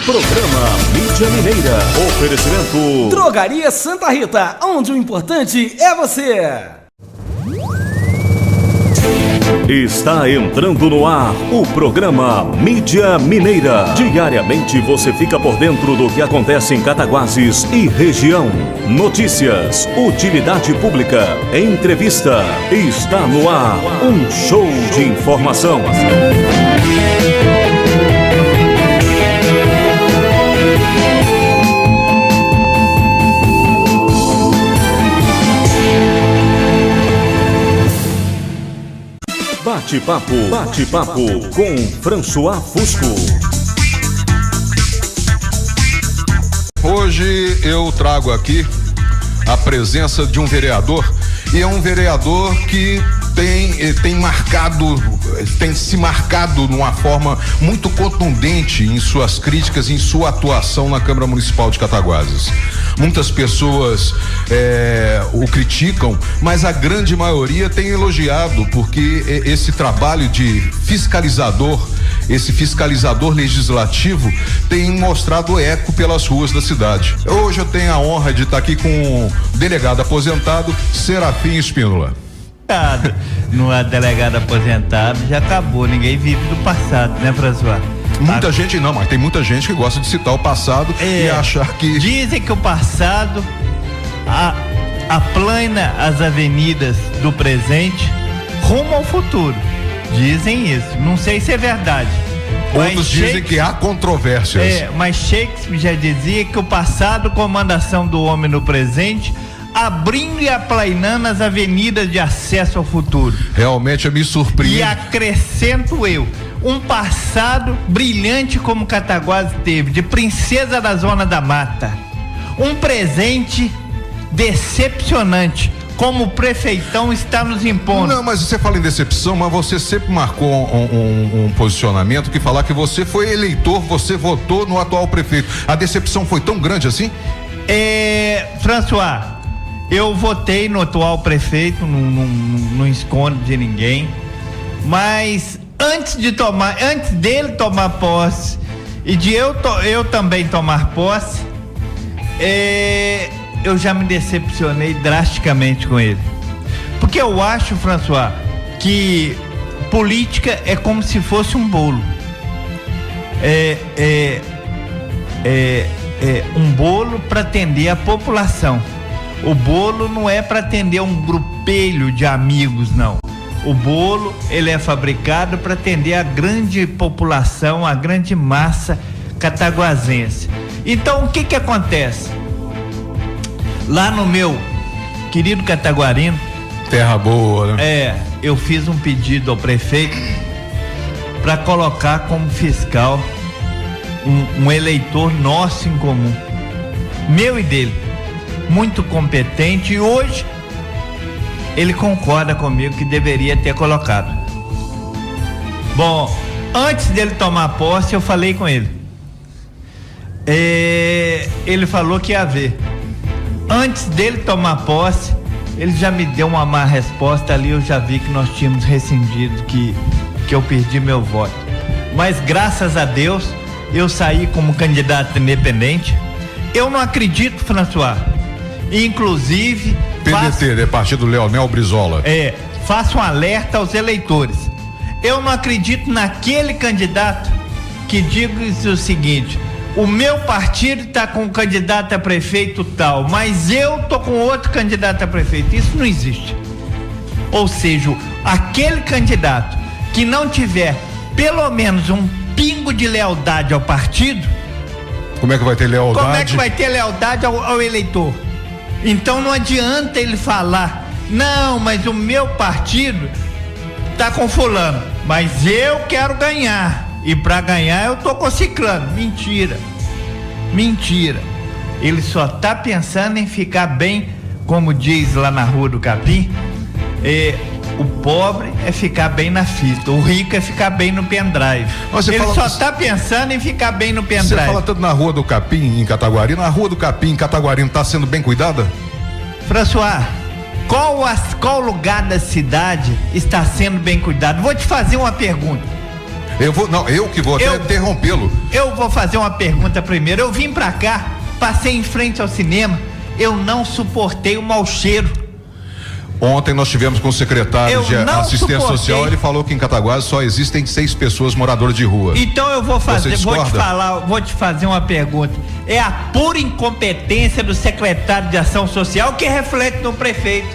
Programa Mídia Mineira. Oferecimento Drogaria Santa Rita, onde o importante é você. Está entrando no ar o programa Mídia Mineira. Diariamente você fica por dentro do que acontece em Cataguases e região. Notícias, utilidade pública, entrevista. Está no ar um show de informação. Bate-papo com François Fusco. Hoje eu trago aqui a presença de um vereador, e é um vereador que tem se marcado numa forma muito contundente em suas críticas, em sua atuação na Câmara Municipal de Cataguases. Muitas pessoas o criticam, mas a grande maioria tem elogiado, porque esse trabalho de fiscalizador, esse fiscalizador legislativo, tem mostrado eco pelas ruas da cidade. Hoje eu tenho a honra de estar aqui com o delegado aposentado Serafim Espínola. Não é delegado aposentado, já acabou, ninguém vive do passado, né, François? Muita gente não, mas tem muita gente que gosta de citar o passado e achar que... Dizem que o passado aplana as avenidas do presente rumo ao futuro. Dizem isso, não sei se é verdade. Outros dizem que há controvérsias. Mas Shakespeare já dizia que o passado comanda a ação do homem no presente, abrindo e aplanando as avenidas de acesso ao futuro. Realmente eu me surpreendo. E acrescento eu, um passado brilhante como Cataguases teve, de princesa da Zona da Mata. Um presente decepcionante, como o prefeitão está nos impondo. Não, mas você fala em decepção, mas você sempre marcou um posicionamento que falar que você foi eleitor, você votou no atual prefeito. A decepção foi tão grande assim? François, eu votei no atual prefeito, não escondo de ninguém, mas antes dele tomar posse e de eu também tomar posse, eu já me decepcionei drasticamente com ele. Porque eu acho, François, que política é como se fosse um bolo. Um bolo para atender a população. O bolo não é para atender um grupelho de amigos, não. O bolo, ele é fabricado para atender a grande população, a grande massa cataguasense. Então, o que acontece? Lá no meu querido Cataguarino, terra boa, né? Eu fiz um pedido ao prefeito para colocar como fiscal um eleitor nosso em comum, meu e dele, muito competente, e hoje ele concorda comigo que deveria ter colocado. Bom, antes dele tomar posse, eu falei com ele. Ele falou que ia ver. Antes dele tomar posse, ele já me deu uma má resposta ali, eu já vi que nós tínhamos rescindido, que eu perdi meu voto. Mas graças a Deus, eu saí como candidato independente. Eu não acredito, François, inclusive... PDT, partido Leonel Brizola. Faço um alerta aos eleitores. Eu não acredito naquele candidato que diz o seguinte: o meu partido está com um candidato a prefeito tal, mas eu tô com outro candidato a prefeito. Isso não existe. Ou seja, aquele candidato que não tiver pelo menos um pingo de lealdade ao partido, como é que vai ter lealdade? Como é que vai ter lealdade ao eleitor? Então não adianta ele falar, não, mas o meu partido tá com fulano, mas eu quero ganhar, e para ganhar eu tô com ciclano. Mentira. Ele só tá pensando em ficar bem, como diz lá na Rua do Capim, o pobre é ficar bem na fita, o rico é ficar bem no pendrive. Ele só tá pensando em ficar bem no pendrive. Você fala tanto na Rua do Capim, em Cataguarino. A Rua do Capim, em Cataguarino, tá sendo bem cuidada? François, qual lugar da cidade está sendo bem cuidado? Vou te fazer uma pergunta. Eu que vou até interrompê-lo. Eu vou fazer uma pergunta primeiro. Eu vim pra cá, passei em frente ao cinema, eu não suportei o mau cheiro. Ontem nós tivemos com o secretário de assistência social, ele falou que em Cataguases só existem 6 pessoas moradoras de rua. Então eu vou te fazer uma pergunta. É a pura incompetência do secretário de ação social que reflete no prefeito.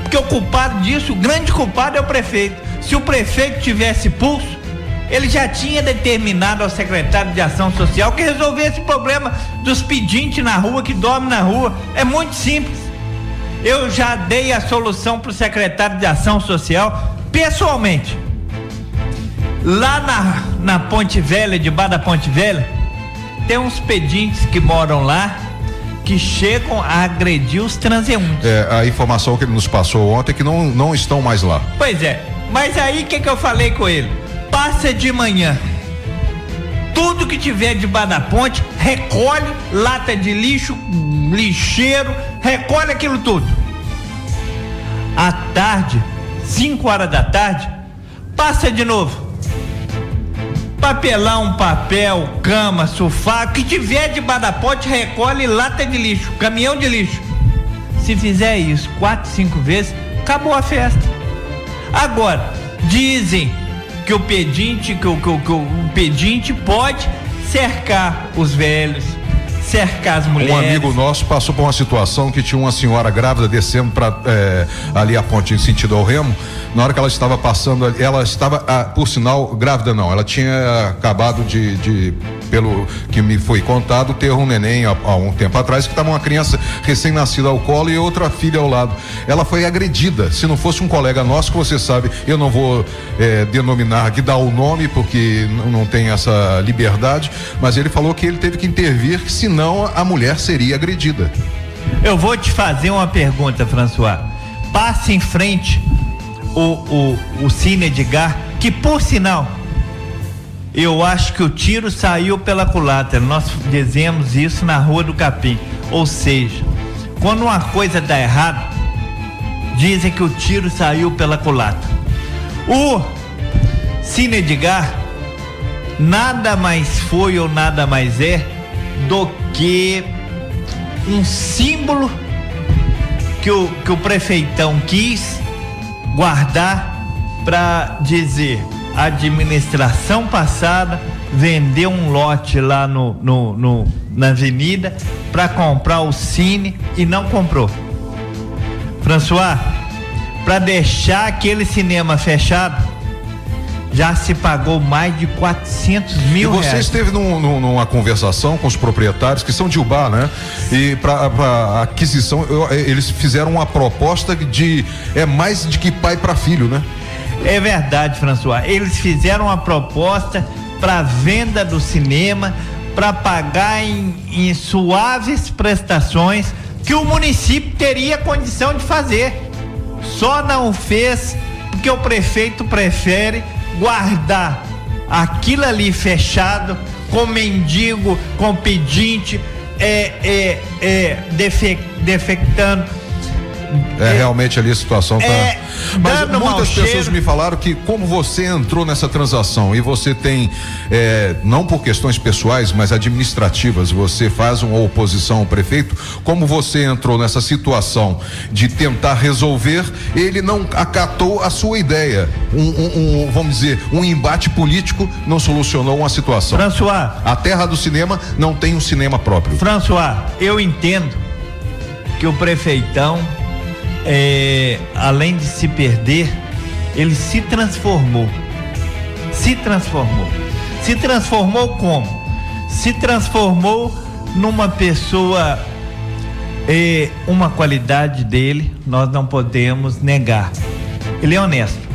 Porque o culpado disso, o grande culpado é o prefeito. Se o prefeito tivesse pulso, ele já tinha determinado ao secretário de ação social que resolvesse esse problema dos pedintes na rua, que dormem na rua. É muito simples. Eu já dei a solução para o secretário de ação social pessoalmente. Lá na Ponte Velha, debaixo da Ponte Velha, tem uns pedintes que moram lá que chegam a agredir os transeuntes. A informação que ele nos passou ontem é que não estão mais lá. Pois é, mas aí o que eu falei com ele? Passa de manhã, tudo que tiver debaixo da ponte, recolhe lata de lixo, lixeiro, recolhe aquilo tudo. À tarde, 5 horas da tarde, passa de novo. Papelão, papel, cama, sofá, o que tiver debaixo da ponte, recolhe lata de lixo, caminhão de lixo. Se fizer isso 4, 5 vezes, acabou a festa. Agora, dizem que o pedinte pode cercar os velhos, cercar as mulheres. Um amigo nosso passou por uma situação que tinha uma senhora grávida descendo para ali a ponte em sentido ao Remo. Na hora que ela estava passando, ela estava, por sinal, grávida não, ela tinha acabado de pelo que me foi contado, ter um neném há um tempo atrás, que estava uma criança recém-nascida ao colo e outra filha ao lado. Ela foi agredida. Se não fosse um colega nosso, que você sabe, eu não vou denominar aqui, dar o nome, porque não tem essa liberdade, mas ele falou que ele teve que intervir, que senão a mulher seria agredida. Eu vou te fazer uma pergunta, François. Passe em frente o Cine Edgar, que por sinal, eu acho que o tiro saiu pela culatra. Nós dizemos isso na Rua do Capim. Ou seja, quando uma coisa dá errado, dizem que o tiro saiu pela culatra. O Cine Edgar nada mais foi ou nada mais é do que um símbolo que o prefeitão quis guardar para dizer: a administração passada vendeu um lote lá na avenida para comprar o Cine e não comprou. François, para deixar aquele cinema fechado, já se pagou mais de 400 mil reais. E você esteve numa conversação com os proprietários, que são de Ubá, né? E para aquisição, eles fizeram uma proposta de mais de que pai para filho, né? É verdade, François. Eles fizeram uma proposta para venda do cinema, para pagar em suaves prestações que o município teria condição de fazer. Só não fez porque o prefeito prefere guardar aquilo ali fechado, com mendigo, com pedinte, defectando. Realmente ali a situação tá. Mas muitas pessoas me falaram que, como você entrou nessa transação e você tem, não por questões pessoais, mas administrativas, você faz uma oposição ao prefeito, como você entrou nessa situação de tentar resolver, ele não acatou a sua ideia. Vamos dizer, um embate político não solucionou uma situação. François, a terra do cinema não tem um cinema próprio. François, eu entendo que o prefeitão, além de se perder, ele se transformou. Se transformou como? Se transformou numa pessoa, uma qualidade dele nós não podemos negar. Ele é honesto.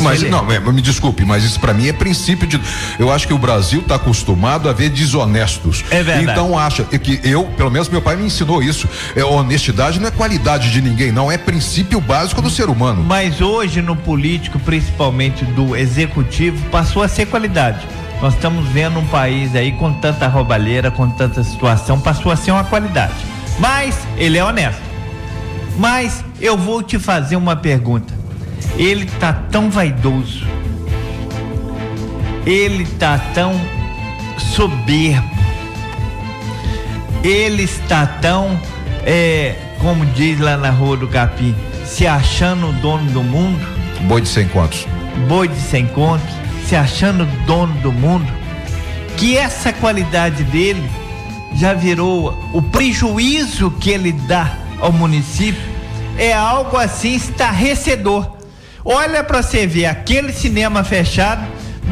Mas não, me desculpe, mas isso pra mim é princípio de. Eu acho que o Brasil tá acostumado a ver desonestos. É verdade. Então acha que pelo menos meu pai me ensinou isso. Honestidade não é qualidade de ninguém, não, é princípio básico do ser humano. Mas hoje no político, principalmente do executivo, passou a ser qualidade. Nós estamos vendo um país aí com tanta roubalheira, com tanta situação, passou a ser uma qualidade. Mas ele é honesto. Mas eu vou te fazer uma pergunta. Ele tá tão vaidoso, ele tá tão soberbo, ele está tão, como diz lá na Rua do Capim, se achando o dono do mundo. Boi de 100 contos. Boi de 100 contos, se achando dono do mundo, que essa qualidade dele já virou o prejuízo que ele dá ao município, é algo assim estarrecedor. Olha para você ver, aquele cinema fechado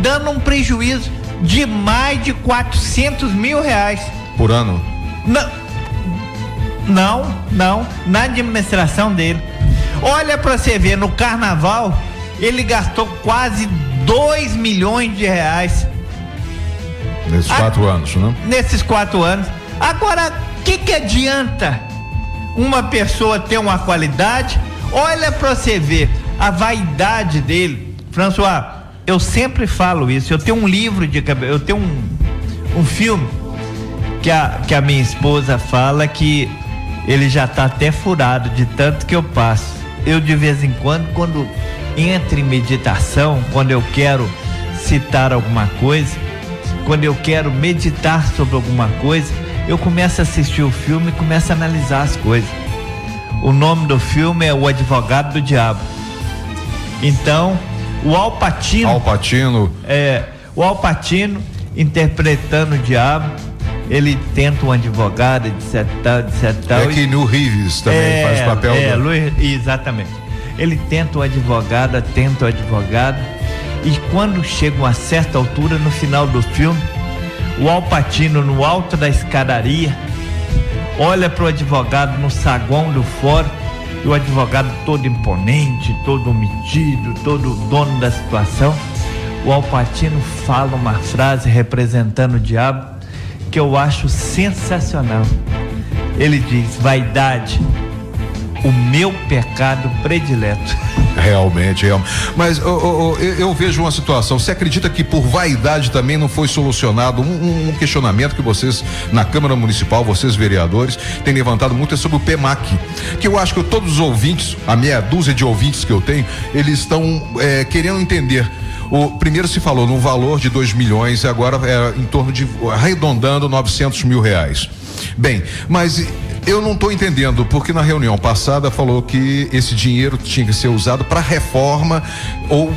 dando um prejuízo de mais de 400 mil reais por ano. Não, na administração dele. Olha pra você ver, no carnaval ele gastou quase 2 milhões de reais. Nesses 4 anos, né? Nesses 4 anos. Agora, o que adianta uma pessoa ter uma qualidade? Olha pra você ver a vaidade dele. François, eu sempre falo isso. Eu tenho um livro eu tenho um filme que a minha esposa fala que ele já tá até furado de tanto que eu passo. Eu de vez em quando entro em meditação, quando eu quero citar alguma coisa, quando eu quero meditar sobre alguma coisa, eu começo a assistir o filme e começo a analisar as coisas. O nome do filme é O Advogado do Diabo. Então, o Al Pacino interpretando o diabo, ele tenta um advogado, etc. É que no Reeves também faz o papel exatamente. Ele tenta o advogado, e quando chega a uma certa altura, no final do filme, o Al Pacino, no alto da escadaria, olha para o advogado no saguão do fórum, e o advogado todo imponente, todo metido, todo dono da situação. O Al Pacino fala uma frase representando o diabo que eu acho sensacional. Ele diz: vaidade, o meu pecado predileto. Realmente. Mas eu vejo uma situação. Você acredita que por vaidade também não foi solucionado um questionamento que vocês na Câmara Municipal, vocês vereadores, têm levantado muito, é sobre o PEMAC, que eu acho que todos os ouvintes, a meia dúzia de ouvintes que eu tenho, eles estão querendo entender. Primeiro se falou no valor de 2 milhões, agora é em torno de, arredondando, 900 mil reais. Bem, mas eu não estou entendendo, porque na reunião passada falou que esse dinheiro tinha que ser usado para reforma ou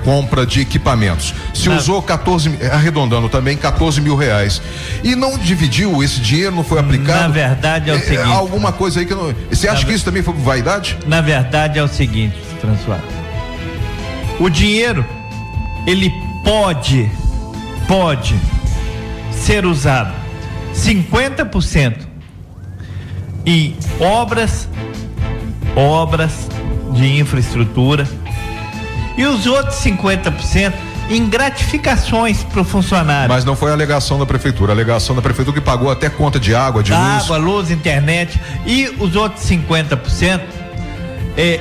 compra de equipamentos. Se usou 14, arredondando também, 14 mil reais. E não dividiu esse dinheiro, não foi aplicado? Na verdade é o seguinte. Alguma coisa aí que não. Você acha que isso também foi por vaidade? Na verdade é o seguinte, François. O dinheiro, ele pode ser usado 50% em obras de infraestrutura e os outros 50% em gratificações para o funcionário. Mas não foi a alegação da prefeitura. A alegação da prefeitura que pagou até conta de água, de luz. Água, luz, internet. E os outros 50%,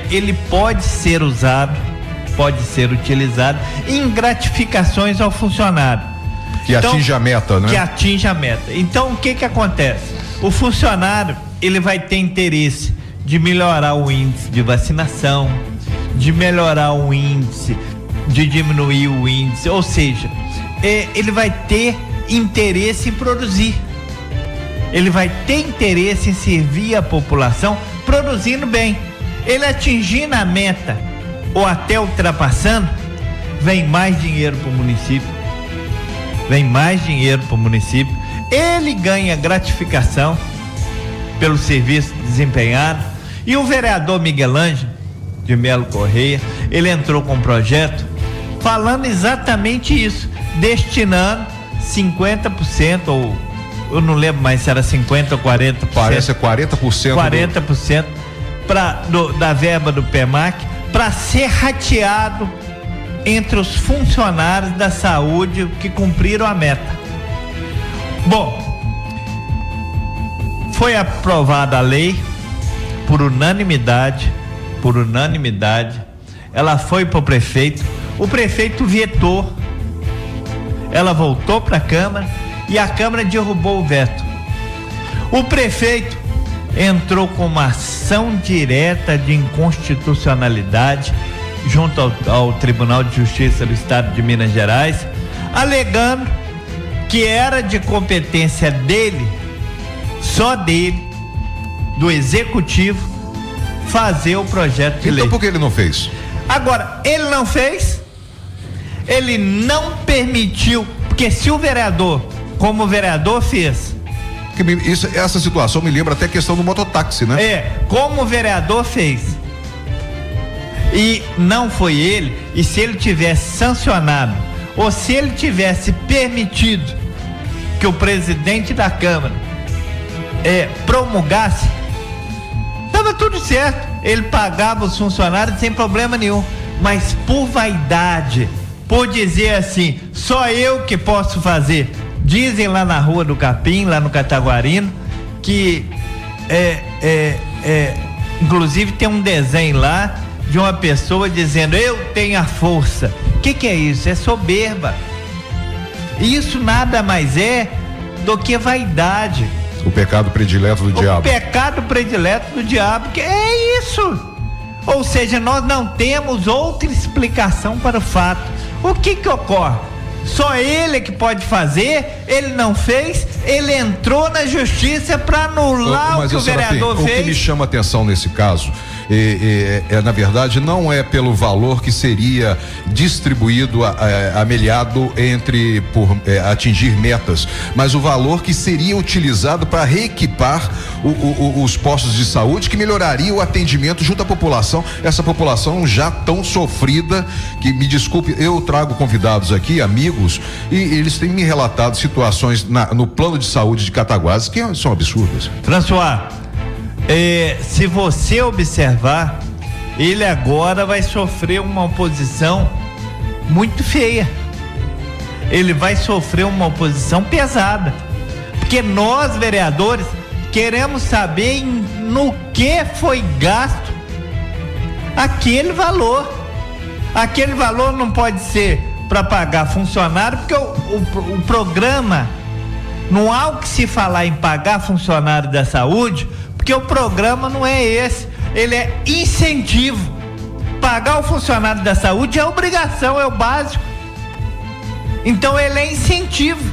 ele pode ser usado, pode ser utilizado em gratificações ao funcionário. Que atinja a meta, né? Que atinja a meta. Então, o que acontece? O funcionário, ele vai ter interesse de melhorar o índice de vacinação, de melhorar o índice, de diminuir o índice, ou seja, ele vai ter interesse em produzir. Ele vai ter interesse em servir a população produzindo bem. Ele atingindo a meta ou até ultrapassando, vem mais dinheiro para o município. Ele ganha gratificação pelo serviço desempenhado. E o vereador Miguel Ângelo de Melo Correia, ele entrou com um projeto falando exatamente isso, destinando 50%, ou eu não lembro mais se era 50% ou 40%. Parece 40%. 40% da verba do PEMAC para ser rateado entre os funcionários da saúde que cumpriram a meta. Bom, foi aprovada a lei por unanimidade. Ela foi para o prefeito vetou, ela voltou para a Câmara e a Câmara derrubou o veto. O prefeito entrou com uma ação direta de inconstitucionalidade junto ao Tribunal de Justiça do Estado de Minas Gerais, alegando que era de competência dele, só dele, do Executivo, fazer o projeto de lei. Então por que ele não fez? Agora, ele não fez, ele não permitiu, porque se o vereador, como o vereador fez... Essa situação me lembra até a questão do mototáxi, né? Como o vereador fez, e não foi ele, e se ele tivesse sancionado, ou se ele tivesse permitido que o presidente da Câmara promulgasse, estava tudo certo, ele pagava os funcionários sem problema nenhum, mas por vaidade, por dizer assim, só eu que posso fazer. Dizem lá na Rua do Capim, lá no Cataguarino, que inclusive tem um desenho lá de uma pessoa dizendo, eu tenho a força. O que é isso? É soberba. Isso nada mais é do que vaidade. O pecado predileto do diabo. O pecado predileto do diabo, que é isso. Ou seja, nós não temos outra explicação para o fato. O que ocorre? Só ele que pode fazer, ele não fez, ele entrou na justiça para anular o que o vereador fez. O que me chama a atenção nesse caso na verdade, não é pelo valor que seria distribuído, amelhado por atingir metas, mas o valor que seria utilizado para reequipar os postos de saúde, que melhoraria o atendimento junto à população, essa população já tão sofrida, que, me desculpe, eu trago convidados aqui, amigos, e eles têm me relatado situações no plano de saúde de Cataguases que são absurdas. François, se você observar, ele agora vai sofrer uma oposição muito feia. Ele vai sofrer uma oposição pesada, porque nós, vereadores, queremos saber no que foi gasto aquele valor. Aquele valor não pode ser para pagar funcionário, porque o programa, não há o que se falar em pagar funcionário da saúde, porque o programa não é esse, ele é incentivo. Pagar o funcionário da saúde é obrigação, é o básico. Então ele é incentivo.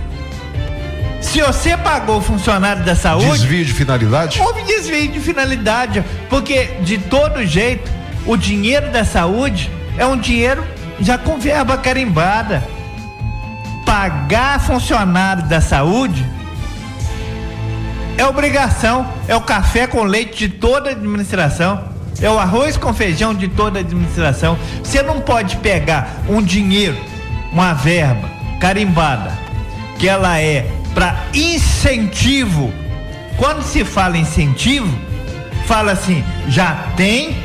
Se você pagou o funcionário da saúde... Desvio de finalidade? Houve desvio de finalidade, porque de todo jeito, o dinheiro da saúde é um dinheiro já com verba carimbada. Pagar funcionário da saúde é obrigação, é o café com leite de toda a administração, é o arroz com feijão de toda a administração. Você não pode pegar um dinheiro, uma verba carimbada, que ela é para incentivo. Quando se fala incentivo, fala assim, já tem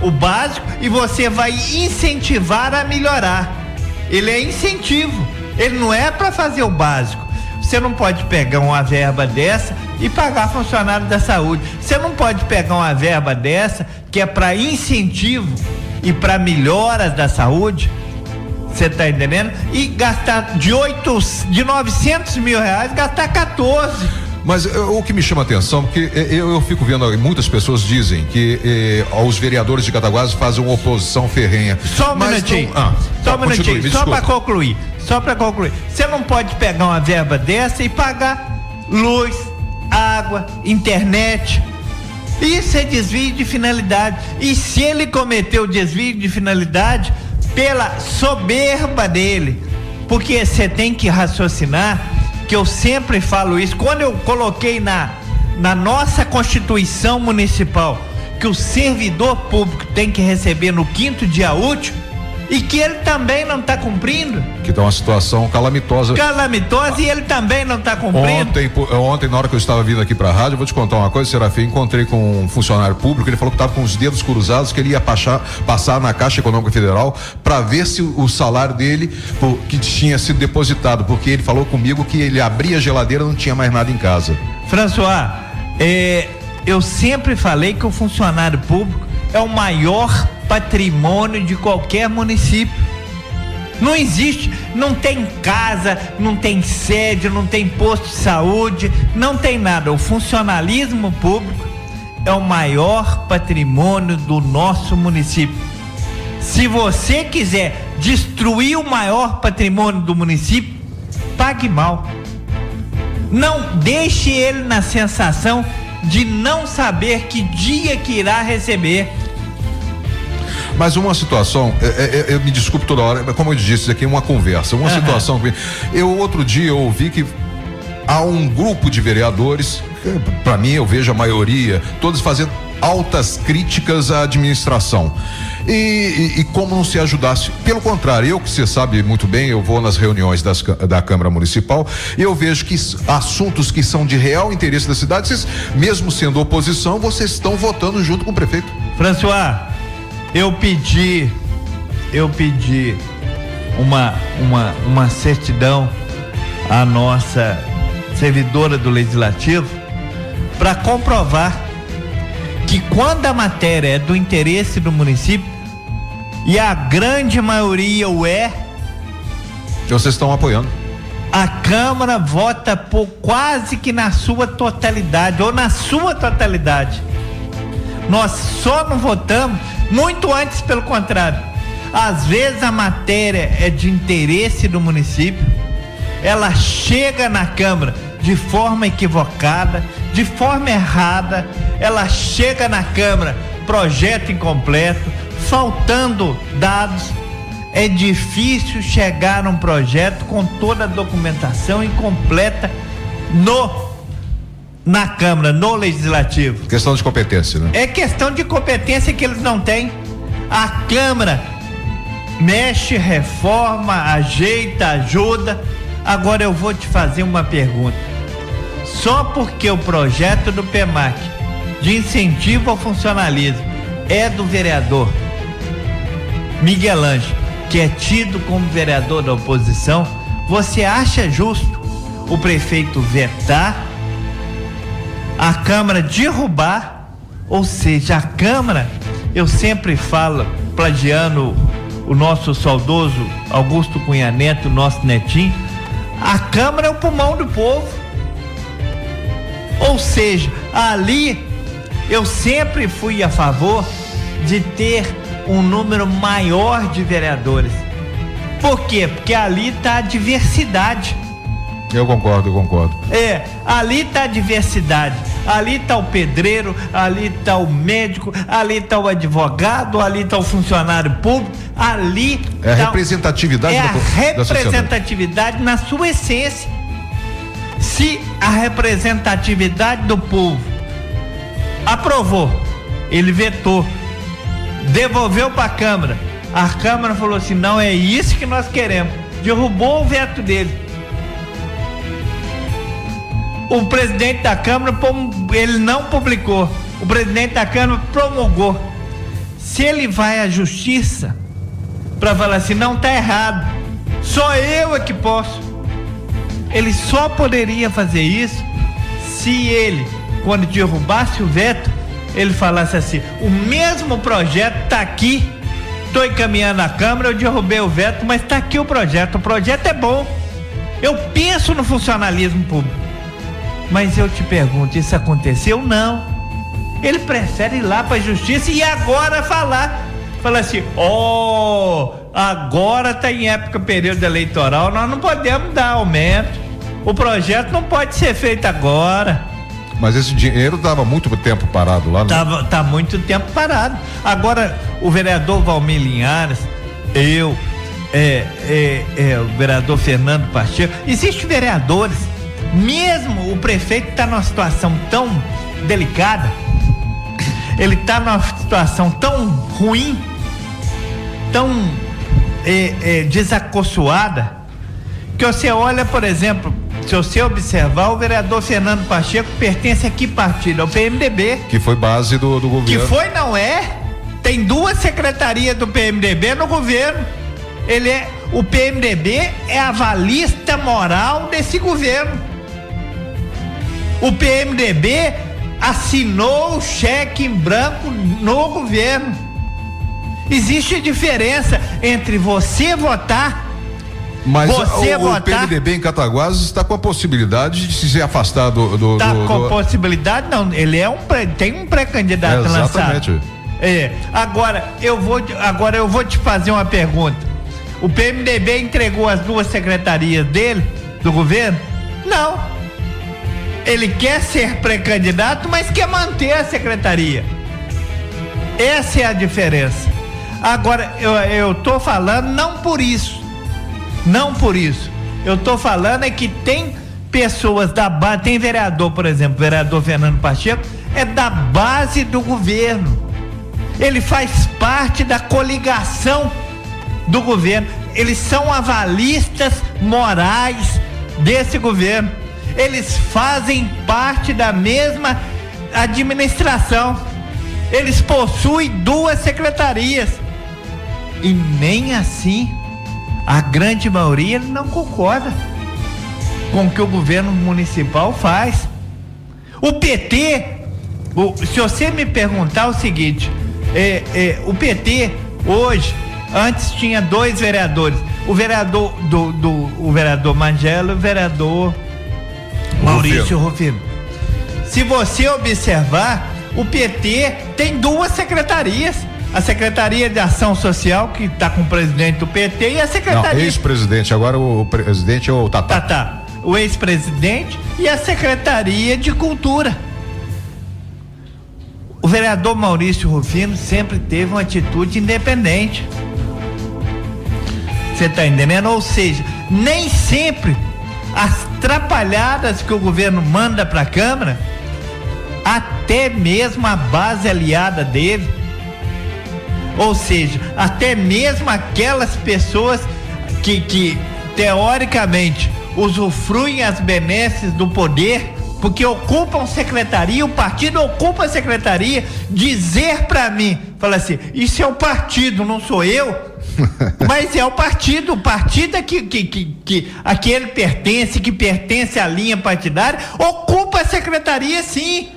o básico e você vai incentivar a melhorar. Ele é incentivo, ele não é para fazer o básico. Você não pode pegar uma verba dessa e pagar funcionário da saúde. Você não pode pegar uma verba dessa que é para incentivo e para melhoras da saúde, você tá entendendo? E gastar de 900 mil reais, gastar 14. Mas o que me chama a atenção, porque eu fico vendo, muitas pessoas dizem que os vereadores de Cataguases fazem uma oposição ferrenha. Só um minutinho, só para concluir. Você não pode pegar uma verba dessa e pagar luz, água, internet. Isso é desvio de finalidade. E se ele cometeu desvio de finalidade, pela soberba dele, porque você tem que raciocinar, que eu sempre falo isso, quando eu coloquei na nossa Constituição Municipal que o servidor público tem que receber no 5º dia útil, e que ele também não está cumprindo. Que está uma situação calamitosa. E ele também não está cumprindo. Ontem, na hora que eu estava vindo aqui para a rádio, eu vou te contar uma coisa, Serafim, encontrei com um funcionário público, ele falou que estava com os dedos cruzados, que ele ia passar na Caixa Econômica Federal para ver se o salário dele, que tinha sido depositado, porque ele falou comigo que ele abria a geladeira e não tinha mais nada em casa. François, eu sempre falei que o funcionário público é o maior patrimônio de qualquer município. Não existe, não tem casa, não tem sede, não tem posto de saúde, não tem nada. O funcionalismo público é o maior patrimônio do nosso município. Se você quiser destruir o maior patrimônio do município, pague mal. Não deixe ele na sensação de não saber que dia que irá receber. Mas uma situação, eu me desculpe toda hora, como eu disse, isso aqui é uma conversa, uma situação que outro dia eu ouvi que há um grupo de vereadores, para mim eu vejo a maioria, todos fazendo altas críticas à administração e como não se ajudasse. Pelo contrário, eu, que você sabe muito bem, eu vou nas reuniões da Câmara Municipal e eu vejo que assuntos que são de real interesse da cidade, vocês, mesmo sendo oposição, vocês estão votando junto com o prefeito. François, eu pedi uma certidão à nossa servidora do Legislativo para comprovar que quando a matéria é do interesse do município, e a grande maioria o é, vocês estão apoiando. A Câmara vota por quase que na sua totalidade, ou na sua totalidade. Nós só não votamos, muito antes pelo contrário. Às vezes a matéria é de interesse do município, ela chega na Câmara de forma equivocada, de forma errada, ela chega na Câmara, projeto incompleto, faltando dados. É difícil chegar num projeto com toda a documentação incompleta na Câmara, no Legislativo. Questão de competência, né? É questão de competência que eles não têm. A Câmara mexe, reforma, ajeita, ajuda. Agora eu vou te fazer uma pergunta. Só porque o projeto do PEMAC de incentivo ao funcionalismo é do vereador Miguel Ângelo, que é tido como vereador da oposição, você acha justo o prefeito vetar, a Câmara derrubar? Ou seja, a Câmara, eu sempre falo, plagiando o nosso saudoso Augusto Cunha Neto, nosso netinho, a Câmara é o pulmão do povo. Ou seja, ali eu sempre fui a favor de ter um número maior de vereadores. Por quê? Porque ali está a diversidade. Eu concordo. Ali está a diversidade. Ali está o pedreiro, ali está o médico, ali está o advogado, ali está o funcionário público, ali é a representatividade da representatividade na sua essência. Se a representatividade do povo aprovou, ele vetou, devolveu para a Câmara, a Câmara falou assim: não é isso que nós queremos, derrubou o veto dele. O presidente da Câmara, ele não publicou, o presidente da Câmara promulgou. Se ele vai à justiça para falar assim, não está errado, só eu é que posso, ele só poderia fazer isso se ele, quando derrubasse o veto, ele falasse assim: o mesmo projeto está aqui, estou encaminhando a Câmara, eu derrubei o veto, mas está aqui o projeto é bom, eu penso no funcionalismo público. Mas eu te pergunto, isso aconteceu? Não. Ele prefere ir lá para a justiça e agora fala assim: agora está em época, período eleitoral, nós não podemos dar aumento, o projeto não pode ser feito agora. Mas esse dinheiro estava muito tempo parado lá, né? Tá muito tempo parado. Agora, o vereador Valmir Linhares, o vereador Fernando Pacheco, existem vereadores, mesmo o prefeito está numa situação tão delicada, ele está numa situação tão ruim, tão desacossoada, que você olha, por exemplo, se você observar, o vereador Fernando Pacheco pertence a que partido? Ao PMDB. Que foi base do governo. Que foi, não é? Tem 2 secretarias do PMDB no governo. O PMDB é a avalista moral desse governo. O PMDB assinou o cheque em branco no governo. Existe diferença entre você votar. Mas o PMDB em Cataguases está com a possibilidade de se afastar do... Está com possibilidade? Não, ele tem um pré-candidato lançado. Agora eu vou te fazer uma pergunta. O PMDB entregou as 2 secretarias dele, do governo? Não. Ele quer ser pré-candidato, mas quer manter a secretaria. Essa é a diferença. Agora, eu tô falando não por isso. Eu tô falando é que tem pessoas da base, tem vereador, por exemplo, vereador Fernando Pacheco, é da base do governo. Ele faz parte da coligação do governo. Eles são avalistas morais desse governo. Eles fazem parte da mesma administração. Eles possuem 2 secretarias. E nem assim a grande maioria não concorda com o que o governo municipal faz. O PT, se você me perguntar o seguinte, o PT hoje, antes tinha 2 vereadores, o vereador o vereador Magelo e o vereador Maurício Rufino. Se você observar, o PT tem 2 secretarias. A Secretaria de Ação Social, que está com o presidente do PT, e a Secretaria... Não, ex-presidente, agora o presidente é o Tatá. O ex-presidente e a Secretaria de Cultura. O vereador Maurício Rufino sempre teve uma atitude independente. Você está entendendo? Ou seja, nem sempre as trapalhadas que o governo manda para a Câmara, até mesmo a base aliada dele, ou seja, até mesmo aquelas pessoas que teoricamente usufruem as benesses do poder, porque ocupam secretaria, o partido ocupa a secretaria, dizer para mim, fala assim, isso é o partido, não sou eu, mas é o partido é que a que ele pertence, que pertence à linha partidária, ocupa a secretaria sim.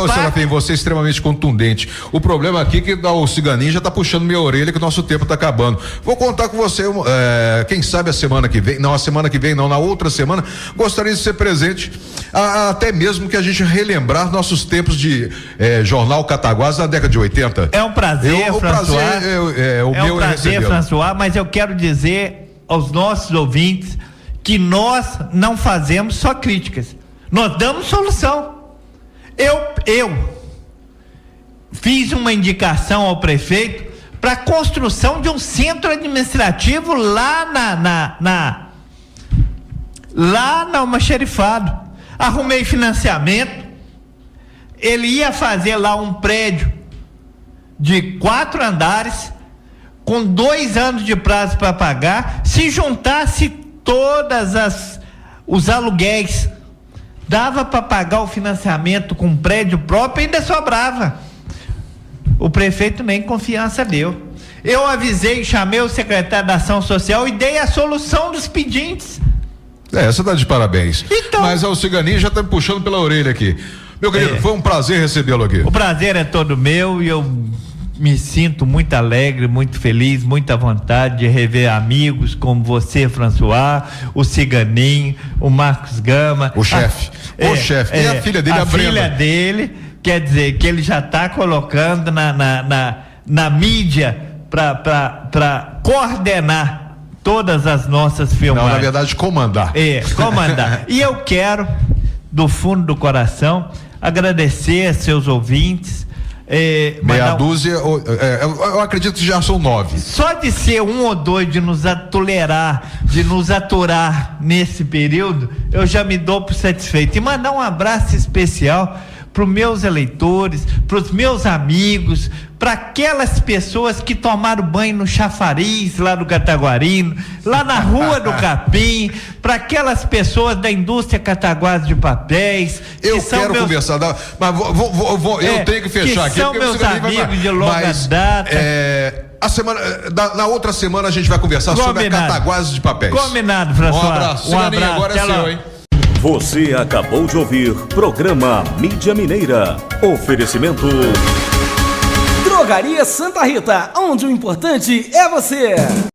Serafim, você é extremamente contundente. O problema aqui é que o Ciganinho já tá puxando minha orelha, que o nosso tempo tá acabando. Vou contar com você, quem sabe a semana que vem, na outra semana, gostaria de ser presente, até mesmo que a gente relembrar nossos tempos de Jornal Cataguases na década de 80. É um prazer, François. François, mas eu quero dizer aos nossos ouvintes que nós não fazemos só críticas, nós damos solução. Eu fiz uma indicação ao prefeito para a construção de um centro administrativo lá no almoxarifado. Arrumei financiamento. Ele ia fazer lá um prédio de 4 andares com 2 anos de prazo para pagar. Se juntasse os aluguéis, dava para pagar o financiamento com um prédio próprio e ainda sobrava. O prefeito nem confiança deu. Eu avisei, chamei o secretário da Ação Social e dei a solução dos pedintes. Você tá de parabéns. Então, mas o Ciganinho já tá me puxando pela orelha aqui. Meu querido, foi um prazer recebê-lo aqui. O prazer é todo meu e eu me sinto muito alegre, muito feliz, muita vontade de rever amigos como você, François, o Ciganinho, o Marcos Gama. O chefe. E a filha dele, a Brenda. A filha dele, quer dizer, que ele já está colocando na mídia para coordenar todas as nossas filmagens. Não, na verdade, comandar. Comandar. E eu quero, do fundo do coração, agradecer a seus ouvintes. Meia dúzia, eu acredito que já são 9. Só de ser 1 ou 2 de nos aturar nesse período, eu já me dou por satisfeito. E mandar um abraço especial para os meus eleitores, para os meus amigos, para aquelas pessoas que tomaram banho no chafariz lá do Cataguarino, lá na Rua do Capim, para aquelas pessoas da indústria Cataguases de papéis. Eu quero conversar, mas eu tenho que fechar aqui. São meus amigos de longa data. Na outra semana a gente vai conversar sobre a Cataguases de papéis. Combinado, François. Um abraço. Agora é seu, hein? Você acabou de ouvir programa Mídia Mineira. Oferecimento Drogaria Santa Rita, onde o importante é você.